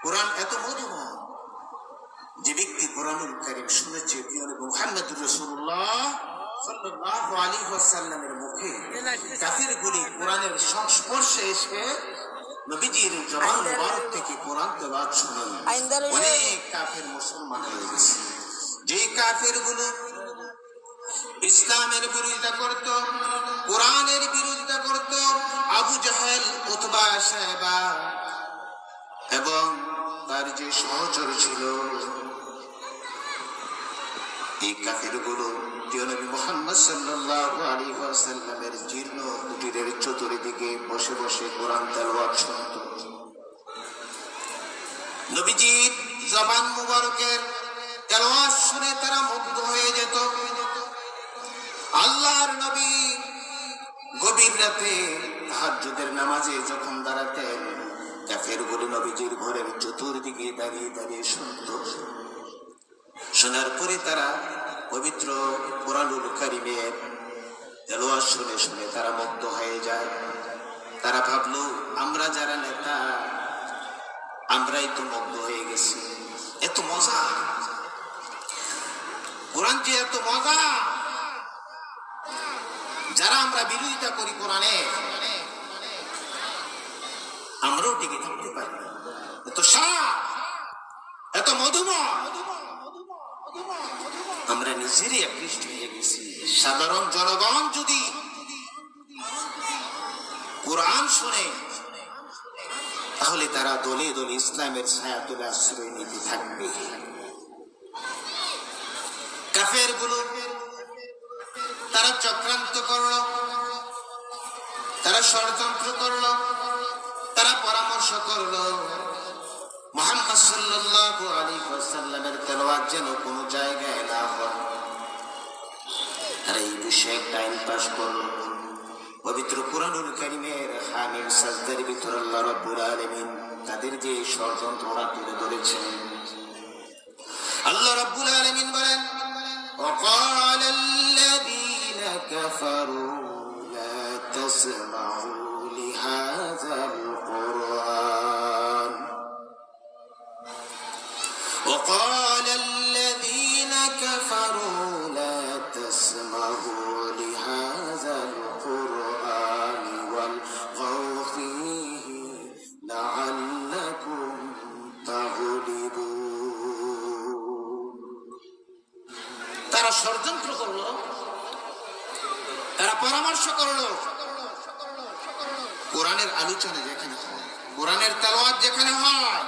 কোরআন এত মধুময়, যে ব্যক্তি কোরআনুল কারীম শুনেছে প্রিয় নবী মুহাম্মদুর রাসূলুল্লাহ সাল্লাল্লাহু আলাইহি ওয়াসাল্লামের মুখে কাফিরগুলি কোরআনের সংস্পর্শে এসে নবীজির জবান মুবারক থেকে কোরআন তেলাওয়াত শুনেন। অনেক কাফির মুসলমান হয়ে গেছে। যে কাফিরগুলো ইসলামের বিরোধিতা করত, কোরআনের বিরোধিতা করত, আবু জাহেল, উতবা, সাইবা এবং তার যে সহচর ছিল, এই কাফিরগুলো প্রিয় নবী মুহাম্মদ সাল্লাল্লাহু আলাইহি ওয়াসাল্লামের জীর্ণ কুটিরের চতুর্দিকে বসে বসে কোরআন তেলাওয়াত শুনত। নবীজির জবান মুবারকের তেলাওয়াত শুনে তারা মুগ্ধ হয়ে যেত। আল্লাহর নবী গভীর রাতে তাহাজ্জুদের নামাজে যখন দাঁড়াতেন, কাফেরগুলো নবীজির ঘরের চতুর্দিকে দাঁড়িয়ে দাঁড়িয়ে শুনত। শোনার পরে তারা পবিত্র কোরআনুল কারীমের তেলাওয়াত শুনে শুনে তারা মুগ্ধ হয়ে যায়। তারা ভাবলো, আমরা যারা নেতা, আমরাই তো মুগ্ধ হয়ে গেছি। এত মজা, কোরআন যে এত মজা, যারা আমরা বিরোধিতা করি কোরআনে, আমরাও টিকে থাকতে পারি। এত স্বাদ, এত মধুময়, আমরা নিজেরই আকৃষ্ট হয়ে গেছি। সাধারণ জনগণ যদি কোরআন শুনে, তাহলে তারা দলে দলে ইসলামের ছায়াতলে আশ্রয় নিতে থাকবে। কাফেরগুলো তারা চক্রান্ত করলো, তারা ষড়যন্ত্র করলো, তারা পরামর্শ করলো মুহাম্মদ সাল্লাল্লাহু আলাইহি ওয়াসাল্লামের তেলাওয়াত যেন কোনো জায়গায় না হয়। আর এই বিষয়ে টাইম পাস করলো। পবিত্র কোরআনুল কারীমের হামিম সাজদার ভিতর আল্লাহ রাব্বুল আলামিন তাদের যে ষড়যন্ত্রটা তুলে ধরেছেন, আল্লাহ রাব্বুল আলামিন বলেন, وقال الذين كفروا لا تسمعوا لهذا القرآن وقال الذين كفروا لا تسمعوا لهذا القرآن والغوا فيه لعلكم تغلبون। তারা ষড়যন্ত্র করলো, তারা পরামর্শ করলো, কোরআনের আলোচনা যেখানে হয়, কোরআনের তেলাওয়াত যেখানে হয়,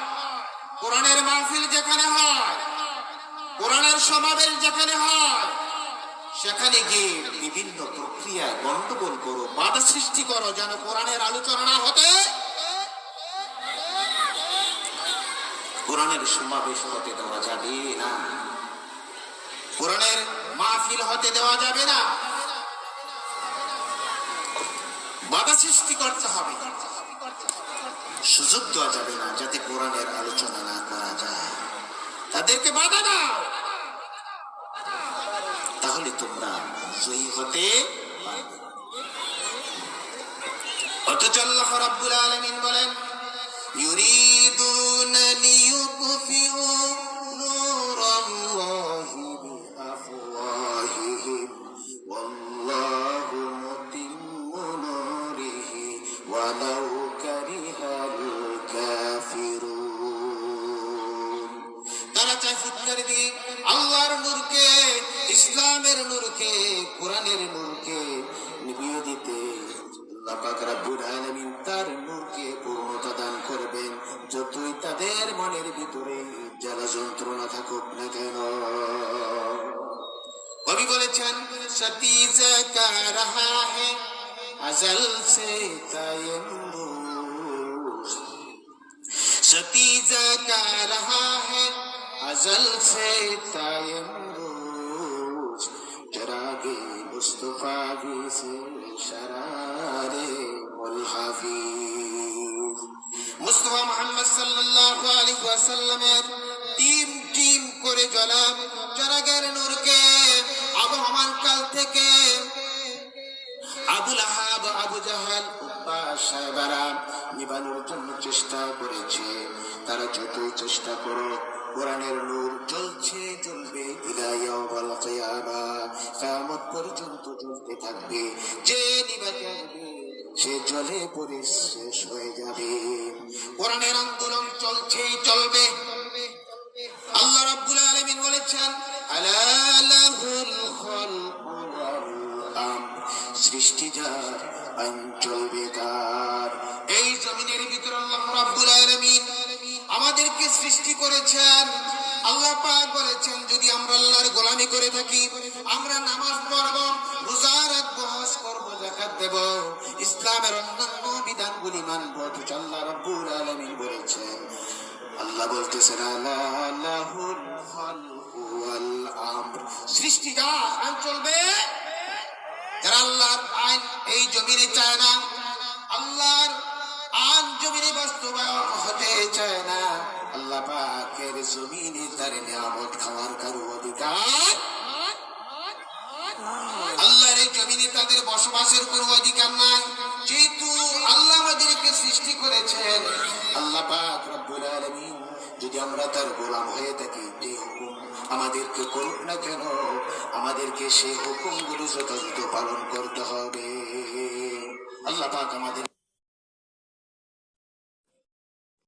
কোরআনের মাহফিল যেখানে হয়, কোরআনের সমাবেশ যেখানে হয়, সেখানে গিয়ে বিভিন্ন প্রক্রিয়ায় গন্ডগোল করো, বাধা সৃষ্টি করো, যেন কোরআনের আলোচনা না হতে, কোরআনের সমাবেশ হতে দেওয়া যাবে না, কোরআনের মাহফিল হতে দেওয়া যাবে না, বাধা সৃষ্টি করতে হবে, সুযোগ দেওয়া যাবে না যাতে কোরআনের আলোচনা না করা যায়। তাদেরকে বাধা দাও, তাহলে তোমরা জয়ী হতে পারবে। অথচ আল্লাহ রাব্বুল আলামিন বলেন, ইউরিদুনা লিইউতফিউ নূরাল্লাহি বিআফওয়াহিহিম ওয়াল্লাহু মুতিম্মু নূরিহি ওয়ালাউ কারিহাল কাফিরুন। তারা চায় ফুৎকারি দিয়ে আল্লাহর নূরকে, ইসলামের নূরকে, কোরআনের নূরকে নিভিয়ে দিতে। আল্লাহ পাক রব্বুল আলামিন তার নূরকে পূর্ণতা দান করবেন, যতই তাদের মনের ভিতরে জ্বালা যন্ত্রণা থাকুক না কেন। কবি বলেছেন, সতীজা কা রাহা হে আজল সে তায়ম্বুস, সতীজা কা রাহা হে अजल से तायम्बूज, चरागे मुस्तफा भी से शरारे मुल्हाफिज। मुस्तफा मुहम्मद सल्लल्लाहु अलैहि वसल्लमेर टीम टीम করে জ্বলা চরাগের নূরকে আবহমান কাল থেকে আবু লাহাব, আবু জাহেল, উতবা, সাইবারা নিবানোর জন্য চেষ্টা করেছে। তারা যতই চেষ্টা করো, কোরআনের নূর জ্বলছে, জ্বলবে ইলা ইয়াউমিল কিয়ামা, কিয়ামত পর্যন্ত জ্বলতে থাকবে। যে নিভাতে আসবে সে জলে পড়ে শেষ হয়ে যাবে। কোরআনের আন্দোলন চলছেই চলবে। আল্লাহ রাব্বুল আলামিন বলেছেন, আলা লাহুল খালকু ওয়াল আমর, সৃষ্টি যার, আইন চলবে তার। এই জমিনের ভিতরে আল্লাহ রাব্বুল আলামিন আমাদেরকে সৃষ্টি করেছেন। আল্লাহ পাক বলেছেন, যদি আমরা আল্লাহর গোলামি করে থাকি, আমরা নামাজ পড়ব, রোজা রাখবো, হজ করব, যাকাত দেব, ইসলামের অন্যান্য বিধানগুলি মানব, তো আল্লাহ রাব্বুল আলামিন বলেছেন, আল্লাহ বলতেছেন, আলা লাহুল খালকু ওয়াল আমর, সৃষ্টি যার, আইন চলবে। যারা আল্লাহর আইন এই জমিনে চায় না, আল্লাহর আইন জমিনে বাস্তবায়ন হতে চায় না, আল্লাহ পাকের জমিনে তার নিয়ামত খাওয়ার কারো অধিকার, আল্লাহর এই জমিনে তাদের বসবাসের কোনো অধিকার নাই। যেহেতু আল্লাহ আমাদেরকে সৃষ্টি করেছেন, আল্লাহ পাক রব্বুল আলামিন যদি আমরা তার গোলাম হয়ে থাকি, যে হুকুম আমাদেরকে করুক না কেন, আমাদেরকে সেই হুকুমগুলো যথাযথ পালন করতে হবে। আল্লাহ পাক আমাদের